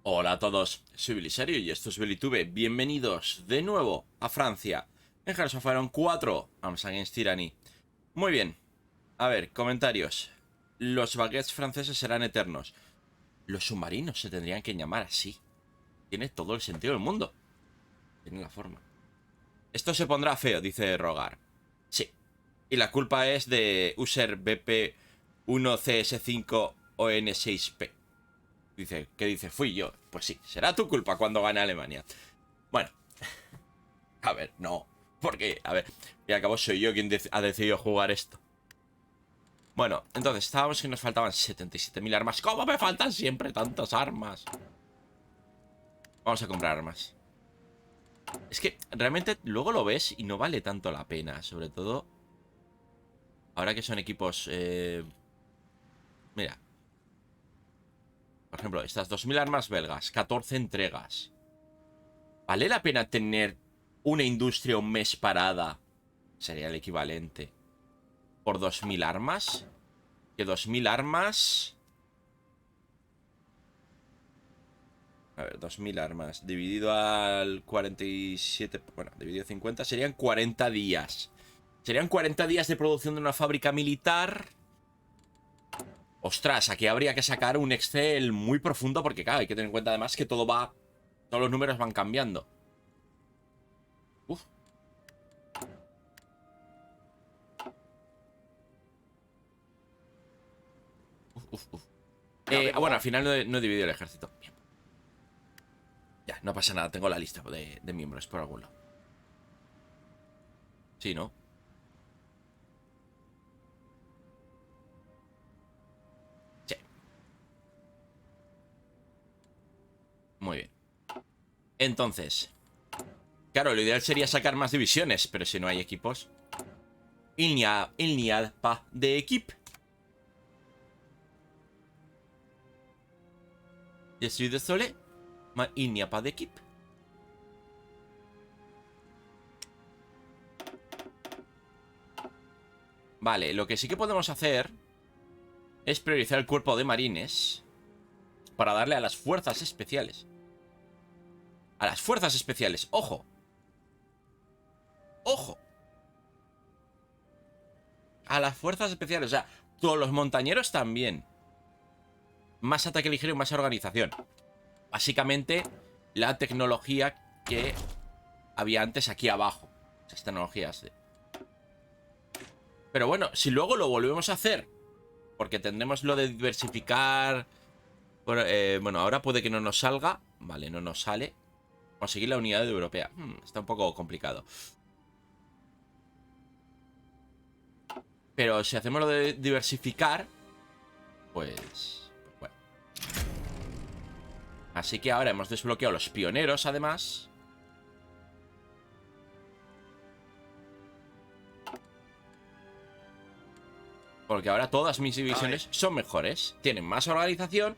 Hola a todos, soy Belisario y esto es Belitube. Bienvenidos de nuevo a Francia en Hearts of Iron 4, Arms Against Tyranny. Muy bien, a ver, comentarios. Los baguettes franceses serán eternos. Los submarinos se tendrían que llamar así. Tiene todo el sentido del mundo. Tiene la forma. Esto se pondrá feo, dice Rogar. Sí. Y la culpa es de User BP1CS5ON6P. Dice, ¿qué dice? Fui yo. Pues sí, será tu culpa cuando gane Alemania. Bueno, a ver, no. Porque, a ver, y al cabo soy yo quien ha decidido jugar esto. Bueno, entonces estábamos que nos faltaban 77.000 armas. ¿Cómo me faltan siempre tantas armas? Vamos a comprar armas. Es que realmente luego lo ves y no vale tanto la pena. Sobre todo ahora que son equipos... Mira, por ejemplo, estas 2.000 armas belgas, 14 entregas. ¿Vale la pena tener una industria un mes parada? Sería el equivalente. ¿Por 2.000 armas? Que 2.000 armas... A ver, 2.000 armas. Dividido al 47... Bueno, dividido 50 serían 40 días. Serían 40 días de producción de una fábrica militar. Ostras, aquí habría que sacar un Excel muy profundo porque, claro, hay que tener en cuenta además que todo va... Todos los números van cambiando. Uf. Uf. Bueno, al final no he dividido el ejército. Bien. Ya, no pasa nada. Tengo la lista de miembros por algún lado. Sí, ¿no? Sí. Muy bien. Entonces, claro, lo ideal sería sacar más divisiones, pero si no hay equipos... Il n'y a pas d'équipe. Je suis désolé, mais il n'y a pas d'équipe. Vale, lo que sí que podemos hacer es priorizar el cuerpo de marines para darle a las fuerzas especiales. A las fuerzas especiales, ojo. Ojo. A las fuerzas especiales, o sea, todos los montañeros también. Más ataque ligero y más organización. Básicamente, la tecnología que había antes aquí abajo. Esas tecnologías de... Pero bueno, si luego lo volvemos a hacer, porque tendremos lo de diversificar... Bueno, ahora puede que no nos salga. Vale, no nos sale. Conseguir la unidad europea. Está un poco complicado. Pero si hacemos lo de diversificar, pues bueno. Así que ahora hemos desbloqueado los pioneros, además. Porque ahora todas mis divisiones son mejores. Tienen más organización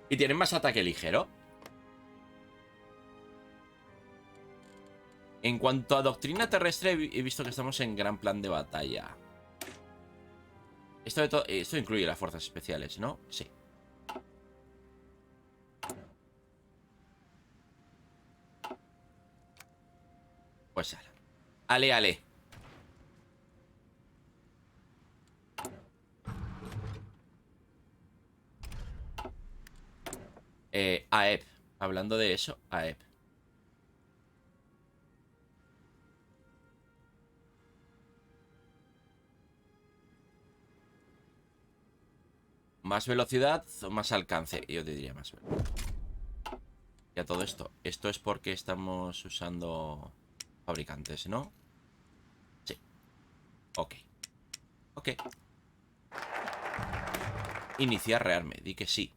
y tienen más ataque ligero. En cuanto a doctrina terrestre, he visto que estamos en gran plan de batalla. Esto incluye las fuerzas especiales, ¿no? Sí. Pues ala. Ale, ale. AEP. Hablando de eso, AEP. Más velocidad o más alcance. Yo te diría más velocidad. Y a todo esto es porque estamos usando fabricantes, ¿no? Sí. Ok. Ok. Iniciar rearme. Di que sí.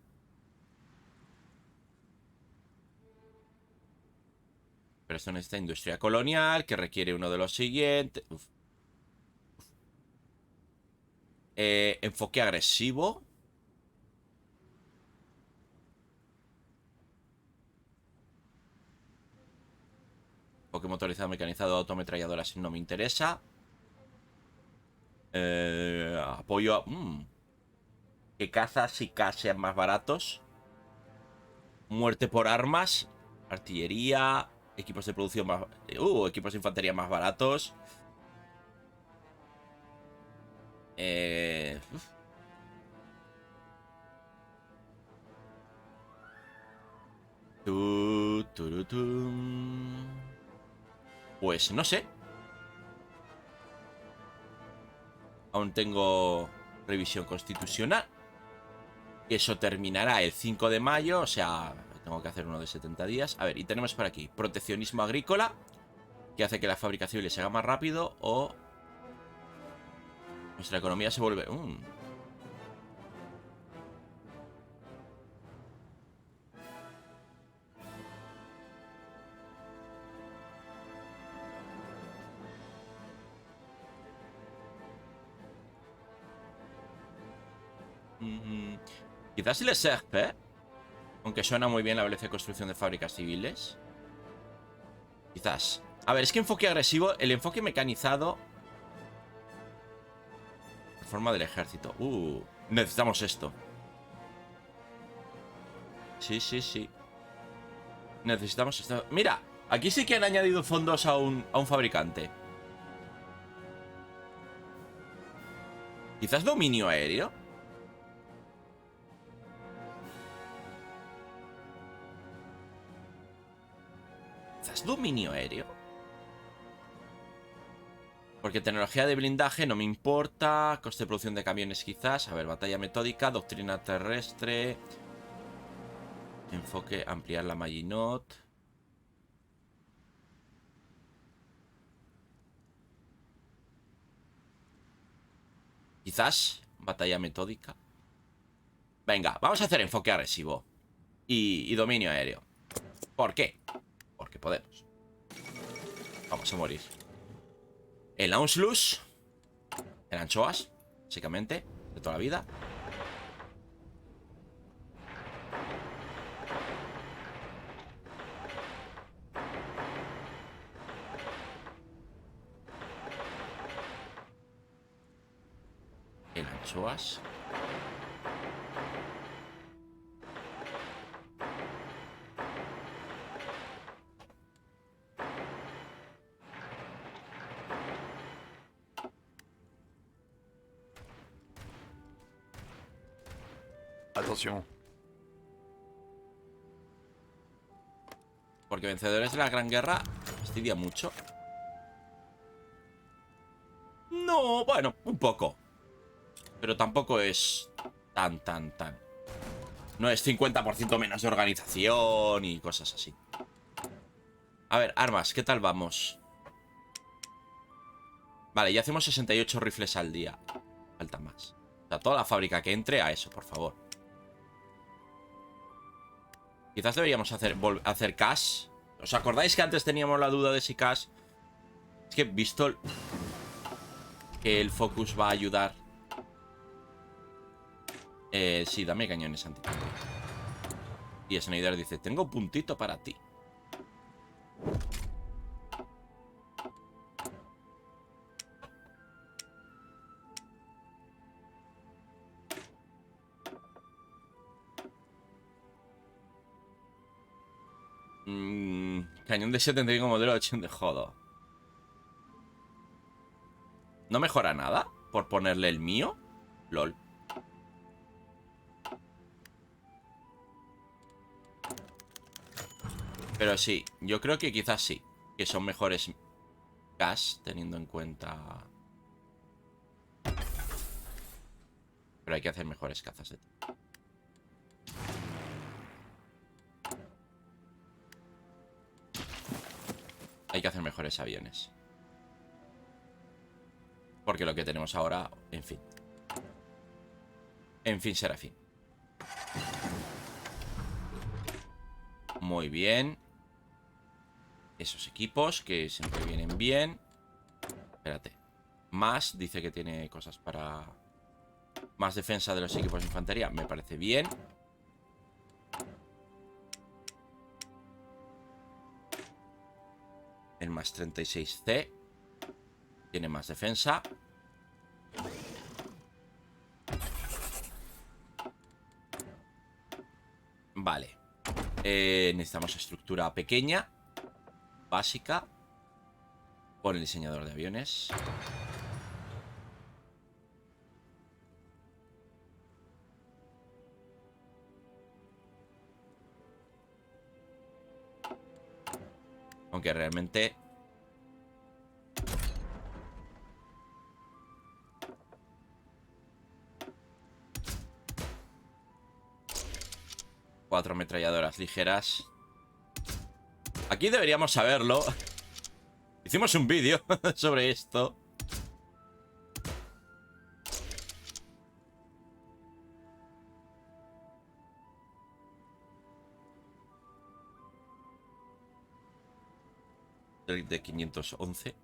Pero esto necesita industria colonial, que requiere uno de los siguientes. Enfoque agresivo. Enfoque motorizado, mecanizado, autometralladoras no me interesa. Apoyo a... Que cazas y K sean más baratos. Muerte por armas. Artillería. Equipos de producción más... equipos de infantería más baratos. Uf. Pues no sé. Aún tengo revisión constitucional. Eso terminará el 5 de mayo. O sea, tengo que hacer uno de 70 días. A ver, y tenemos por aquí proteccionismo agrícola, que hace que la fábrica civil se haga más rápido. O nuestra economía se vuelve... Quizás si les sirve, aunque suena muy bien la velocidad de construcción de fábricas civiles. Quizás. A ver, es que enfoque agresivo, el enfoque mecanizado. Reforma del ejército. Necesitamos esto. Sí, sí, sí. Necesitamos esto. Mira, aquí sí que han añadido fondos a un fabricante. Quizás dominio aéreo. Quizás dominio aéreo. Porque tecnología de blindaje no me importa. Coste de producción de camiones quizás. A ver, batalla metódica, doctrina terrestre. Enfoque, ampliar la Maginot. Quizás batalla metódica. Venga, vamos a hacer enfoque agresivo. Y dominio aéreo. ¿Por qué? Porque podemos. Vamos a morir. El Anschluss. El anchoas, básicamente, de toda la vida. El anchoas. Attention. Porque vencedores de la Gran Guerra fastidia mucho. No, bueno, un poco. Pero tampoco es tan. No es 50% menos de organización y cosas así. A ver, armas, ¿qué tal vamos? Vale, ya hacemos 68 rifles al día. Falta más. O sea, toda la fábrica que entre a eso, por favor. Quizás deberíamos hacer cash. ¿Os acordáis que antes teníamos la duda de si cash? Es que visto que el focus va a ayudar. Sí, dame cañones antitanque. Y Snyder dice, tengo un puntito para ti. Cañón de 75 modelo 80 de jodo. ¿No mejora nada por ponerle el mío? LOL. Pero sí, yo creo que quizás sí. Que son mejores gas, teniendo en cuenta... Pero hay que hacer mejores cazas de ti. Hay que hacer mejores aviones. Porque lo que tenemos ahora, en fin. En fin, será fin. Muy bien. Esos equipos que siempre vienen bien. Espérate. Más, dice que tiene cosas para... Más defensa de los equipos de infantería. Me parece bien. El más 36C. Tiene más defensa. Vale. Necesitamos estructura pequeña, básica. Con el diseñador de aviones. Aunque realmente... Cuatro ametralladoras ligeras. Aquí deberíamos saberlo. Hicimos un vídeo sobre esto. De 511.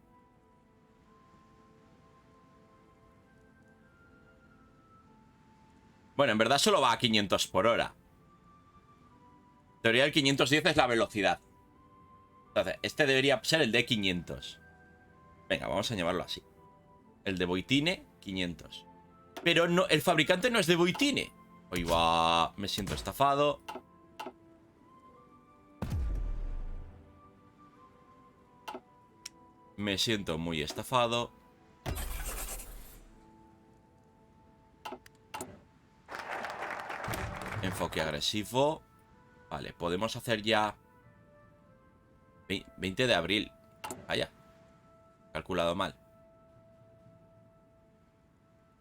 Bueno, en verdad solo va a 500 por hora. En teoría el 510 es la velocidad. Entonces, este debería ser el de 500. Venga, vamos a llamarlo así. El de Voitine, 500. Pero no, el fabricante no es de Voitine. Oy, va, me siento estafado. Me siento muy estafado. Enfoque agresivo. Vale, podemos hacer ya 20 de abril. Vaya, calculado mal.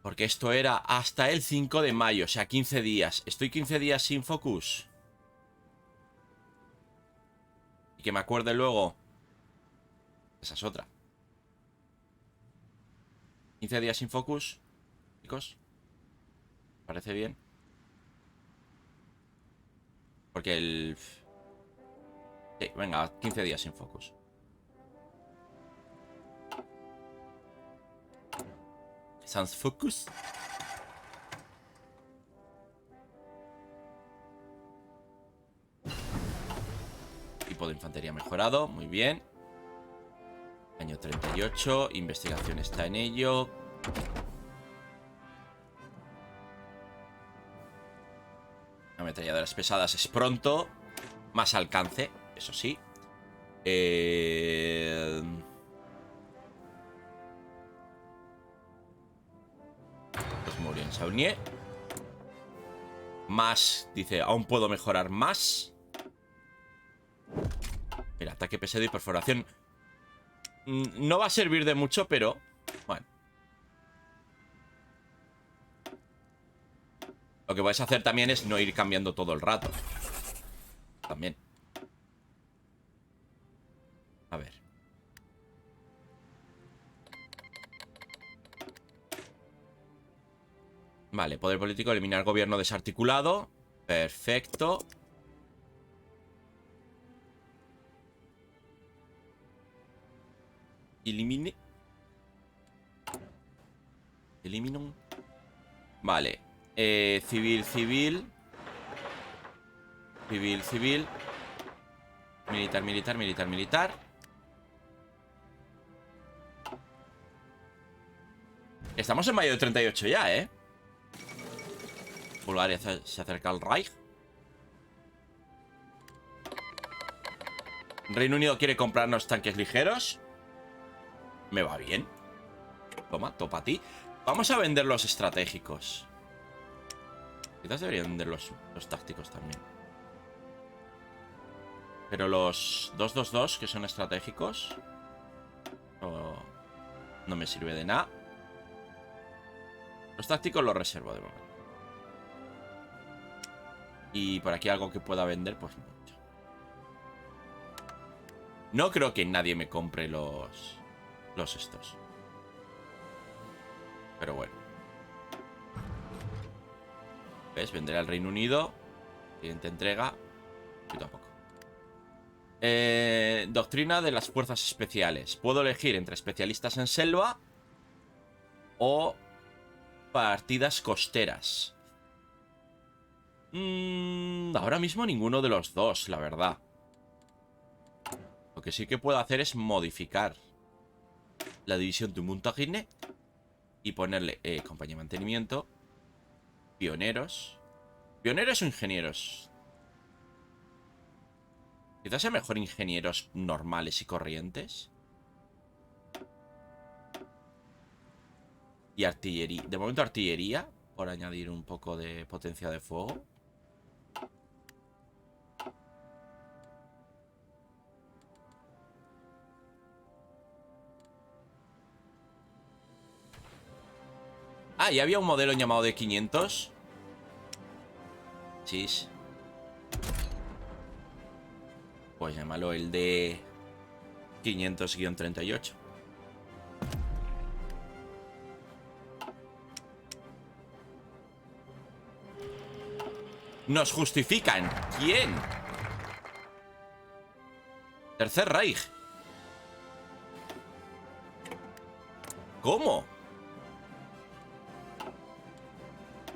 Porque esto era hasta el 5 de mayo, o sea, 15 días. Estoy 15 días sin focus. Y que me acuerde luego. Esa es otra. 15 días sin focus, chicos. ¿Parece bien? Porque el... Sí, venga, 15 días sin focus. Sans focus. Tipo de infantería mejorado, muy bien. Año 38, investigación está en ello. Ametralladoras pesadas es pronto. Más alcance, eso sí. Pues muy bien, Saunier. Más, dice, aún puedo mejorar más. Mira, ataque pesado y perforación. No va a servir de mucho, pero... Bueno. Lo que podéis hacer también es no ir cambiando todo el rato. También. A ver. Vale, poder político, eliminar gobierno desarticulado. Perfecto. Elimine. Eliminum. Vale. Civil, civil. Civil, civil. Militar, militar, militar, militar. Estamos en mayo de 38 ya, ¿eh? Bulgaria se acerca al Reich. Reino Unido quiere comprarnos tanques ligeros. Me va bien. Toma, topa a ti. Vamos a vender los estratégicos. Quizás deberían vender los tácticos también. Pero los 222, que son estratégicos, no me sirve de nada. Los tácticos los reservo de momento. Y por aquí algo que pueda vender, pues mucho. No creo que nadie me compre los estos. Pero bueno. ¿Ves? Venderé al Reino Unido. Siguiente entrega. Poquito a poco. Doctrina de las fuerzas especiales. Puedo elegir entre especialistas en selva o partidas costeras. Ahora mismo ninguno de los dos, la verdad. Lo que sí que puedo hacer es modificar la división de Montagne y ponerle compañía de mantenimiento, pioneros. Pioneros o ingenieros. Quizás sea mejor ingenieros normales y corrientes. Y artillería. De momento artillería, por añadir un poco de potencia de fuego. Ah, y había un modelo llamado de 500. Chis. Pues llámalo el de 500-38. Nos justifican. ¿Quién? Tercer Reich. ¿Cómo?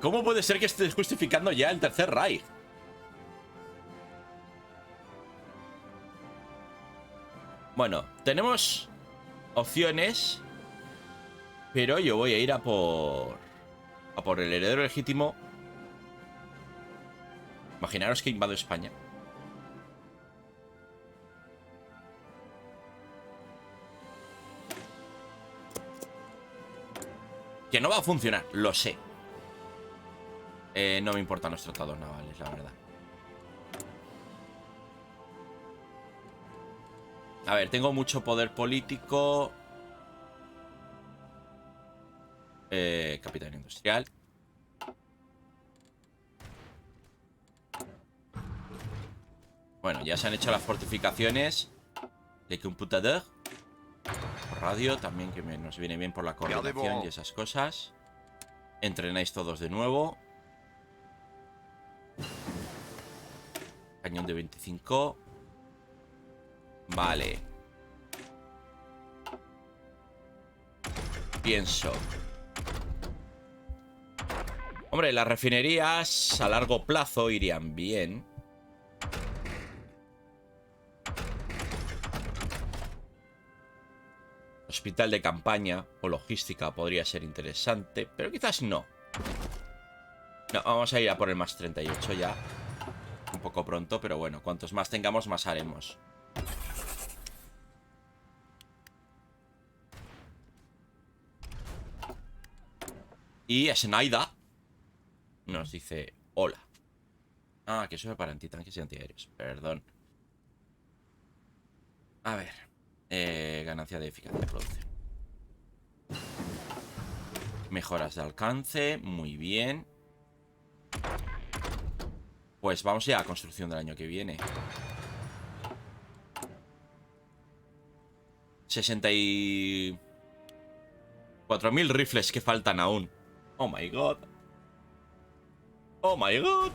¿Cómo puede ser que estés justificando ya el Tercer Reich? Bueno, tenemos opciones, pero yo voy a ir a por el heredero legítimo. Imaginaros que invado España. Que no va a funcionar, lo sé. No me importan los tratados navales, la verdad. A ver, tengo mucho poder político. Capital industrial. Bueno, ya se han hecho las fortificaciones. Le computador. Radio también, que nos viene bien por la coordinación y esas cosas. Entrenáis todos de nuevo. Cañón de 25. Vale. Pienso. Hombre, las refinerías a largo plazo irían bien. Hospital de campaña o logística podría ser interesante, pero quizás no. No, vamos a ir a por el más 38 ya. Un poco pronto, pero bueno, cuantos más tengamos, más haremos. Y Snyder nos dice hola. Ah, que eso es para antitanques y antiaéreos. Perdón. A ver. Ganancia de eficacia de producción. Mejoras de alcance. Muy bien. Pues vamos ya a construcción del año que viene. 64.000 rifles que faltan aún. Oh my god. Oh my god.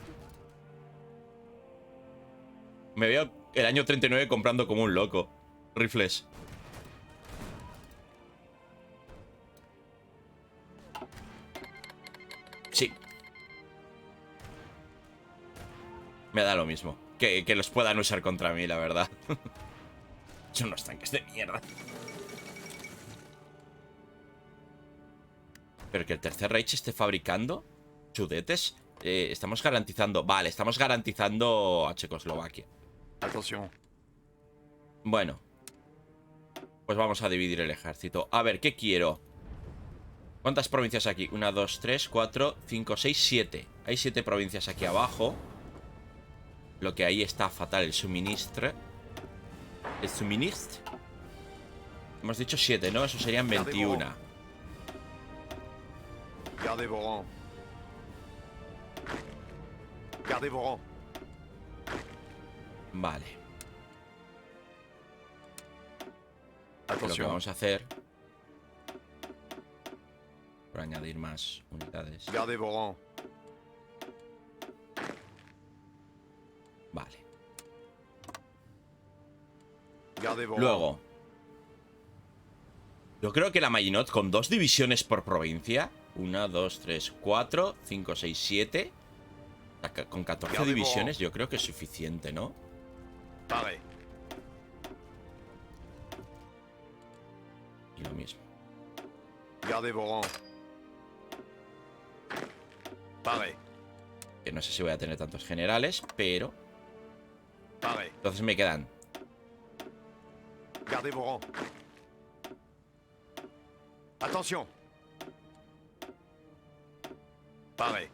Me veo el año 39 comprando como un loco rifles. Sí. Me da lo mismo. Que los puedan usar contra mí, la verdad. Son unos tanques de mierda. Pero que el Tercer Reich esté fabricando chudetes. Estamos garantizando... Vale, estamos garantizando a Checoslovaquia. Atención. Bueno. Pues vamos a dividir el ejército. A ver, ¿qué quiero? ¿Cuántas provincias aquí? 1, 2, 3, 4, 5, 6, 7. Hay 7 provincias aquí abajo. Lo que ahí está fatal, el suministro. El suministro. Hemos dicho 7, ¿no? Eso serían 21. Gardez vos rangs. Gardez vos rangs. Vale. Lo que Atención. vamos a hacer, por añadir más unidades. Gardez vos rangs. Vale. Gardez vos rangs. Luego, yo creo que la Maginot con 2 divisiones por provincia. 1, 2, 3, 4, 5, 6, 7. Con 14 divisiones yo creo que es suficiente, ¿no? Pareil. Y lo mismo. Gardez vos rangs. Pareil. Que no sé si voy a tener tantos generales, pero... Paré. Entonces me quedan. Gardez vos rangs. Attention. Paré.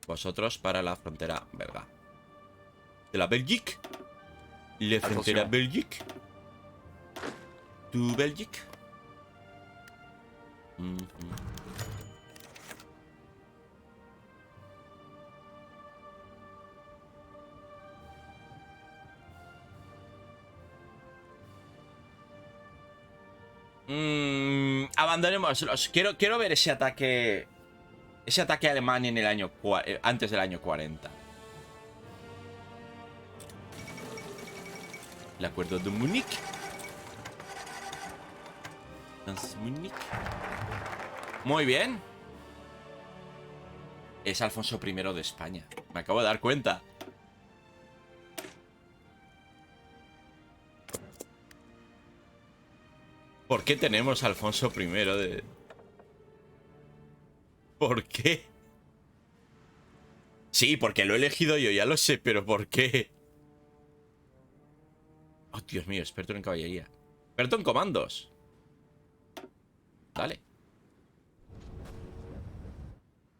Vosotros para la frontera belga. De la Belgique. La frontera Atención. Belgique. Tu Belgique. Abandonémoslos. Quiero ver ese ataque. Ese ataque alemán en el año antes del año 40. El acuerdo de Múnich. Múnich. Muy bien. Es Alfonso I de España. Me acabo de dar cuenta. ¿Por qué tenemos a Alfonso I de...? ¿Por qué? Sí, porque lo he elegido yo, ya lo sé, pero ¿por qué? Oh, Dios mío, experto en caballería. Experto en comandos. Dale.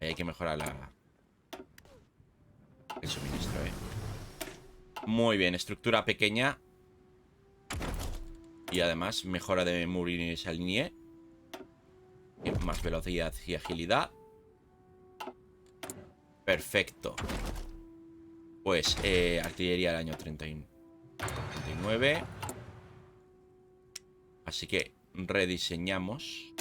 Hay que mejorar el suministro, Muy bien, estructura pequeña. Y además, mejora de Mourinho y Salinier. Más velocidad y agilidad. Perfecto. Pues, artillería del año 39. Así que rediseñamos.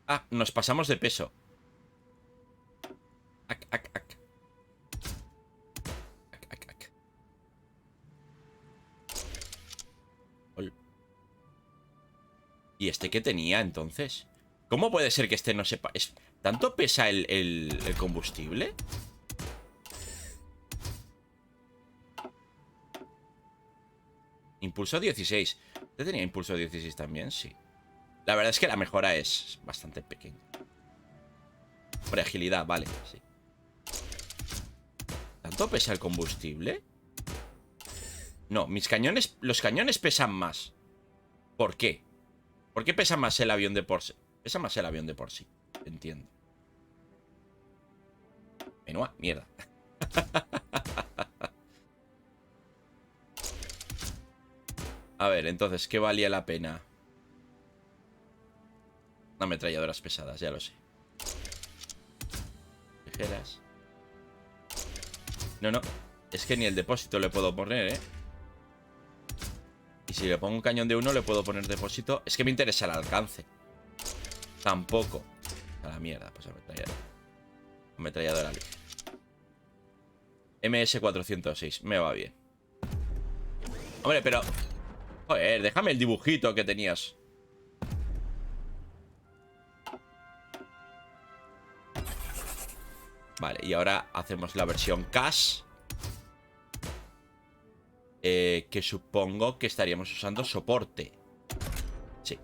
Ah, nos pasamos de peso. Ac, ac, ac. Ac, ac, ac. Ol. ¿Y este qué tenía entonces? ¿Cómo puede ser que este no sepa? ¿Tanto pesa el combustible? Impulso 16. ¿Este tenía impulso 16 también? Sí. La verdad es que la mejora es bastante pequeña. Por agilidad, vale, sí. ¿Tanto pesa el combustible? No, mis cañones... Los cañones pesan más. ¿Por qué? ¿Por qué pesa más el avión de por sí? Pesa más el avión de por sí. Entiendo. Menúa, mierda. A ver, entonces, ¿qué valía la pena? Ametralladoras pesadas, ya lo sé. Ligeras. No, no. Es que ni el depósito le puedo poner, Y si le pongo un cañón de uno, le puedo poner depósito. Es que me interesa el alcance. Tampoco. A la mierda, pues ametralladora ligera. MS-406. Me va bien. Hombre, pero... Joder, déjame el dibujito que tenías. Vale, y ahora hacemos la versión cash. Que supongo que estaríamos usando soporte. Sí.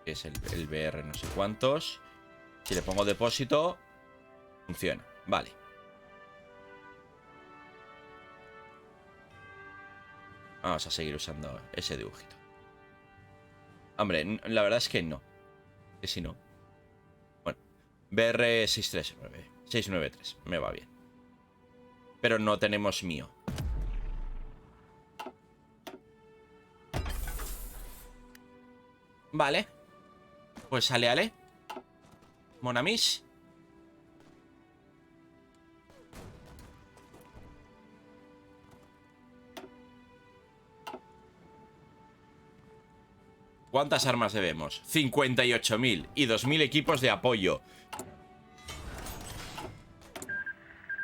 Es el BR no sé cuántos. Si le pongo depósito, funciona. Vale. Vamos a seguir usando ese dibujito. Hombre, la verdad es que no. Que si no. Bueno. BR 693. Me va bien. Pero no tenemos mío. Vale. Pues ale. Monamis. ¿Cuántas armas debemos? 58.000 y 2.000 equipos de apoyo.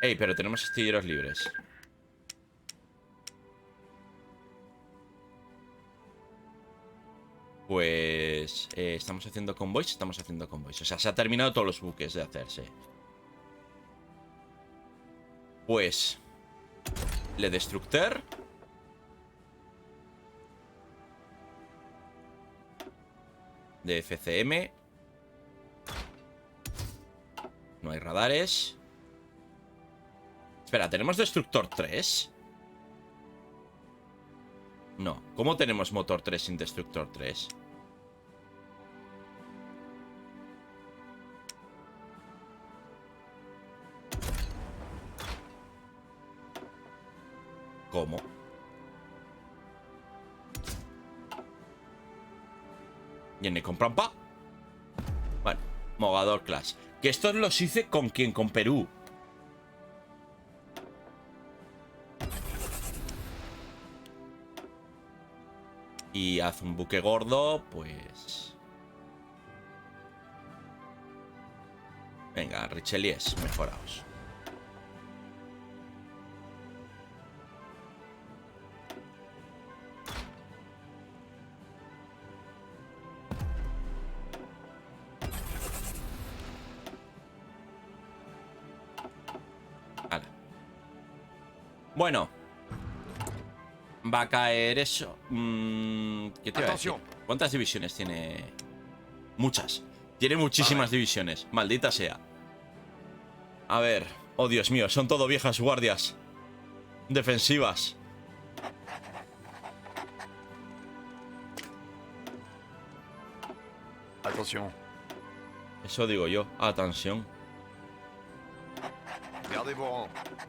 Ey, pero tenemos astilleros libres. Pues... estamos haciendo convoys. O sea, se ha terminado todos los buques de hacerse. Pues... Le Destructeur. De FCM. No hay radares. Espera, ¿tenemos Destructor 3? No. ¿Cómo tenemos motor 3 sin Destructor 3? ¿Cómo? ¿Y en compran pa? Bueno, Mogador Clash. Que estos los hice con quién, con Perú. Y haz un buque gordo, pues... Venga, Richelies, mejoraos. Vale. Bueno. Va a caer eso. ¿Qué te iba a decir? ¿Cuántas divisiones tiene? Muchas. Tiene muchísimas divisiones. Maldita sea. A ver. Oh, Dios mío. Son todo viejas guardias. Defensivas. Attention. Eso digo yo. Atención. Gardez vos rangs.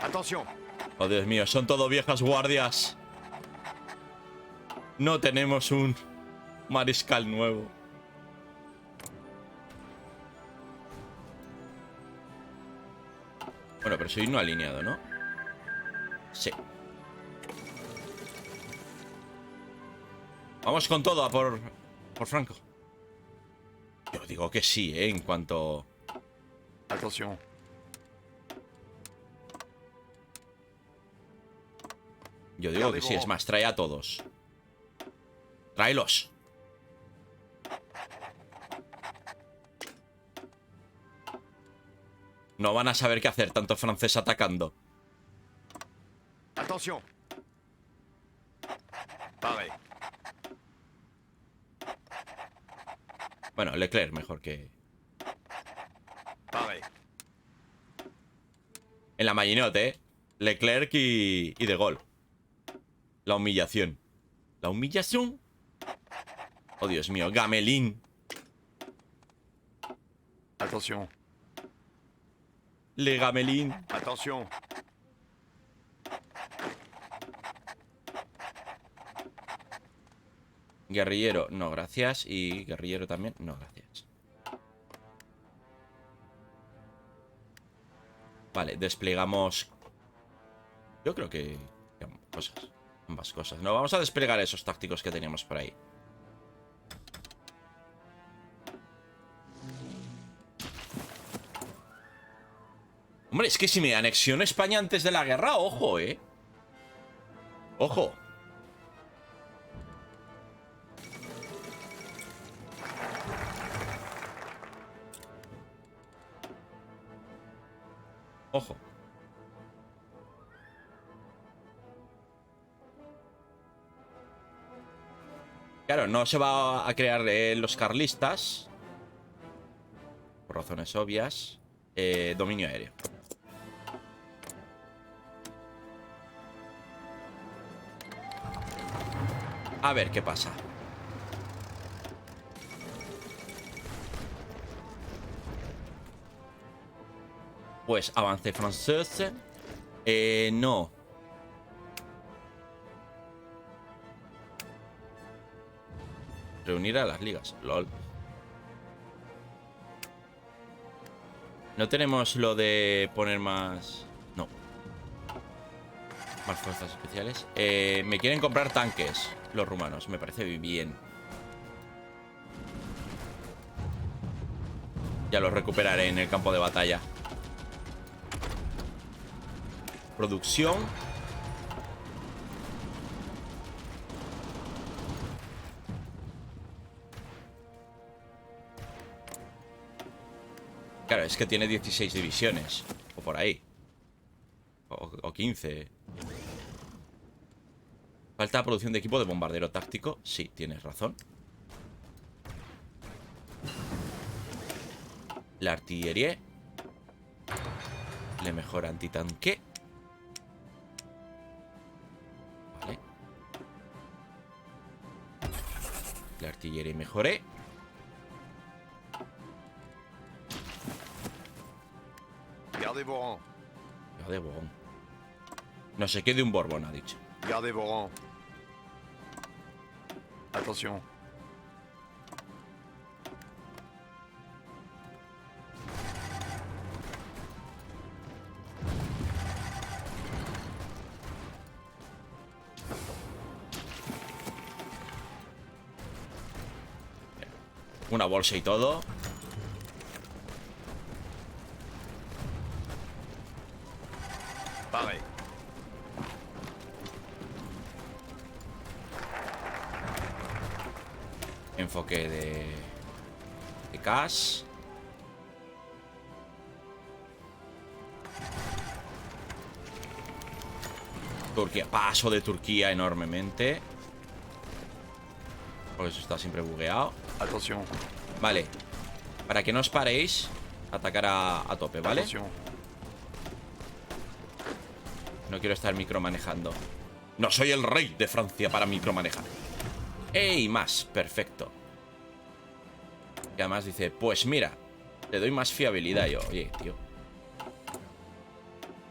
Attention. Oh, Dios mío. Son todo viejas guardias. No tenemos un mariscal nuevo. Bueno, pero soy no alineado, ¿no? Sí. Vamos con todo a por Franco. Yo digo que sí, ¿eh? En cuanto... Attention. Yo digo que sí, es más, trae a todos. Tráelos. No van a saber qué hacer, tanto francés atacando. Attention. Pareil. Bueno, Leclerc mejor que... Pareil. En la Maginot, ¿eh? Leclerc y De Gaulle. La humillación. ¿La humillación? Oh, Dios mío. Gamelin. Attention. Le Gamelin. Attention. Guerrillero, no, gracias. Y guerrillero también, no, gracias. Vale, desplegamos... Yo creo que... Cosas. Ambas cosas. No, vamos a desplegar esos tácticos que teníamos por ahí. Hombre, es que si me anexiona España antes de la guerra, ojo, ¿eh? Ojo. Ojo. Claro, no se va a crear los carlistas. Por razones obvias. Dominio aéreo. A ver qué pasa. Pues avance francés. No. Reunir a las ligas. LOL. No tenemos lo de poner más... No. Más fuerzas especiales. Me quieren comprar tanques los rumanos. Me parece bien. Ya los recuperaré en el campo de batalla. Producción. Claro, es que tiene 16 divisiones. O por ahí. O 15. Falta producción de equipo de bombardero táctico. Sí, tienes razón. La artillería. Le mejora antitanque. Vale. La artillería mejoré. Gardez vos rangs. Ya de Borbón. No sé qué de un Borbón ha dicho. Gardez vos rangs. Attention. Una bolsa y todo. Pareil. Enfoque de cash. Turquía. Paso de Turquía enormemente. Porque eso está siempre bugueado. Attention. Vale. Para que no os paréis, atacar a tope, ¿vale? Attention. No quiero estar micromanejando. No soy el rey de Francia para micromanejar. ¡Ey! Más. Perfecto. Y además dice, pues mira, le doy más fiabilidad yo. Oye, tío.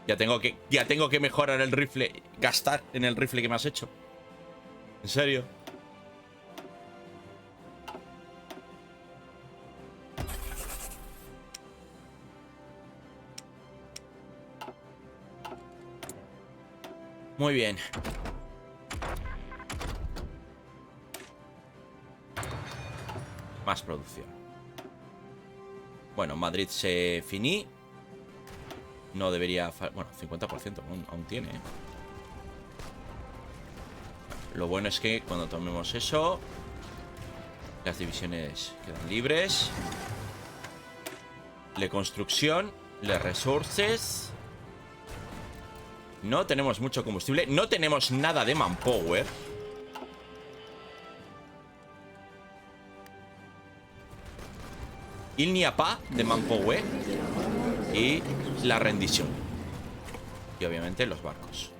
Ya tengo que mejorar el rifle. Gastar en el rifle que me has hecho. ¿En serio? Muy bien. Más producción. Bueno, Madrid se finí. No debería... Bueno, 50% aún tiene, ¿eh? Lo bueno es que cuando tomemos eso, las divisiones quedan libres. Le construcción. Le resources. No tenemos mucho combustible. No tenemos nada de manpower. Il n'y a pas de manpower. Y la rendición. Y obviamente los barcos.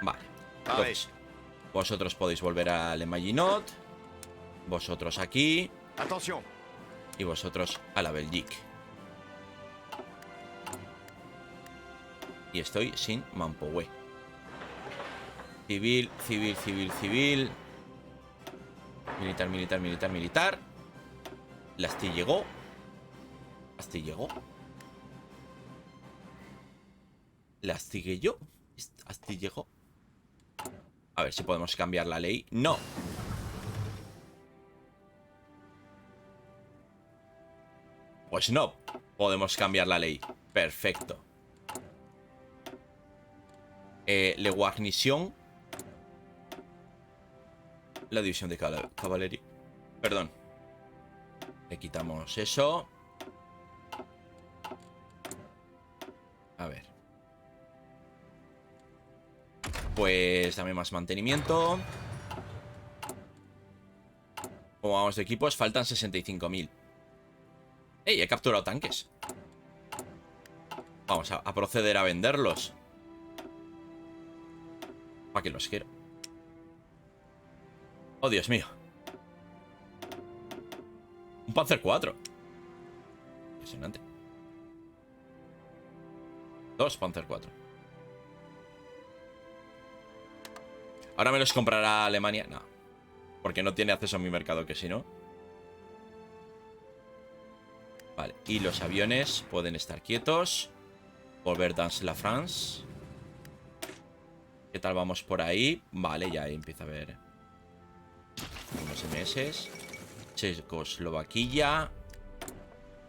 Vale. Entonces, vosotros podéis volver a Le Maginot. Vosotros aquí. Attention. Y vosotros a la Belgique. Y estoy sin manpower. Civil, civil, civil, civil. Militar, militar, militar, militar. Lasti llegó. Lasti llegó. Lasti yo. Asti llegó. A ver si podemos cambiar la ley. No. Pues no. Podemos cambiar la ley. Perfecto. Le guarnición. La división de caballería. Perdón. Le quitamos eso. A ver. Pues dame más mantenimiento. Como vamos de equipos, faltan 65.000. ¡Ey! He capturado tanques. Vamos a proceder a venderlos. ¿Para qué los quiero? Oh, Dios mío. Un Panzer 4. Impresionante. 2 Panzer 4. ¿Ahora me los comprará Alemania? No. Porque no tiene acceso a mi mercado, que si no. Vale. Y los aviones pueden estar quietos. Volver dans la France. ¿Qué tal vamos por ahí? Vale, ya ahí empieza a haber unos MS. Checoslovaquia.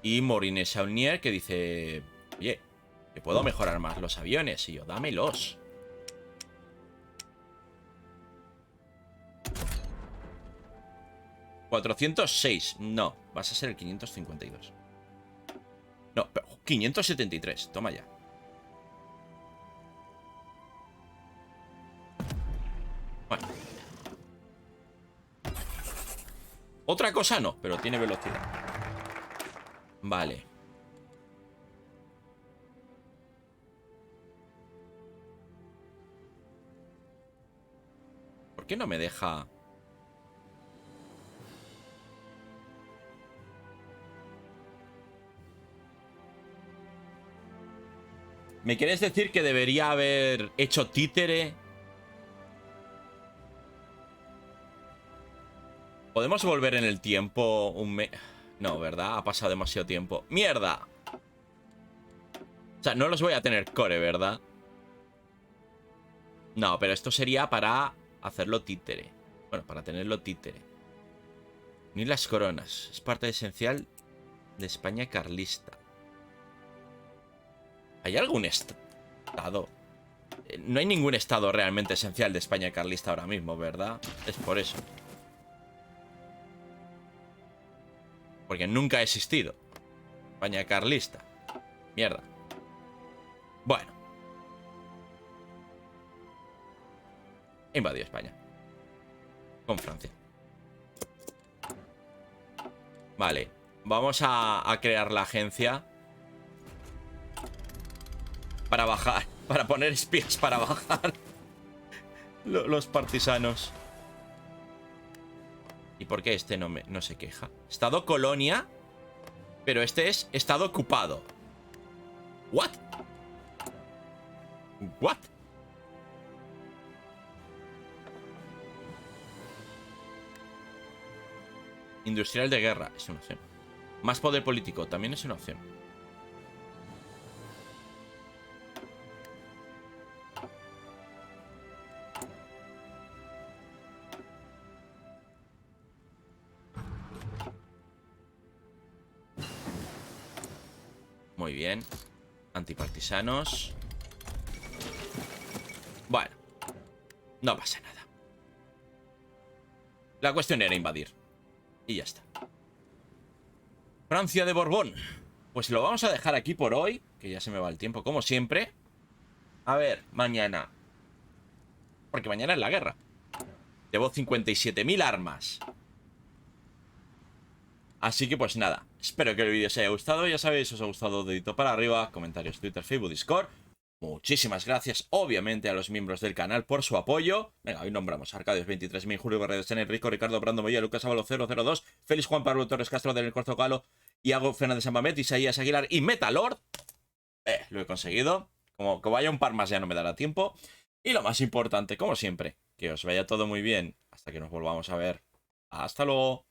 Y Morine Saunier, que dice: oye, que puedo mejorar más los aviones. Y yo, dámelos. 406. No, vas a ser el 552. No, pero 573. Toma ya. Bueno. Otra cosa no, pero tiene velocidad. Vale. ¿Por qué no me deja...? ¿Me quieres decir que debería haber hecho títere? ¿Podemos volver en el tiempo un mes? No, ¿verdad? Ha pasado demasiado tiempo. ¡Mierda! O sea, no los voy a tener core, ¿verdad? No, pero esto sería para hacerlo títere. Bueno, para tenerlo títere. Ni las coronas. Es parte esencial de España carlista. ¿Hay algún estado? No hay ningún estado realmente esencial de España carlista ahora mismo, ¿verdad? Es por eso. Porque nunca ha existido España carlista. Mierda. Bueno. Invadió España. Con Francia. Vale. Vamos a crear la agencia. Para bajar. Para poner espías para bajar. Los partisanos. ¿Y por qué este no se queja? Estado colonia. Pero este es estado ocupado. ¿What? ¿What? Industrial de guerra. Es una opción. Más poder político. También es una opción. Muy bien. Antipartisanos. Bueno. No pasa nada. La cuestión era invadir. Y ya está. Francia de Borbón. Pues lo vamos a dejar aquí por hoy. Que ya se me va el tiempo, como siempre. A ver, mañana. Porque mañana es la guerra. Llevo 57.000 armas. Así que pues nada, espero que el vídeo os haya gustado. Ya sabéis, si os ha gustado, dedito para arriba, comentarios, Twitter, Facebook, Discord. Muchísimas gracias, obviamente, a los miembros del canal por su apoyo. Venga, hoy nombramos a Arcadios 23.000, Julio Barredo, Stener, Rico, Ricardo, Brando Moya, Lucas Ábalo 002, Félix Juan Pablo Torres Castro, Daniel Corzo Galo, Iago Fernández Samamet, Isaías Aguilar y Metalord. Lo he conseguido. Como haya un par más ya no me dará tiempo. Y lo más importante, como siempre, que os vaya todo muy bien. Hasta que nos volvamos a ver. Hasta luego.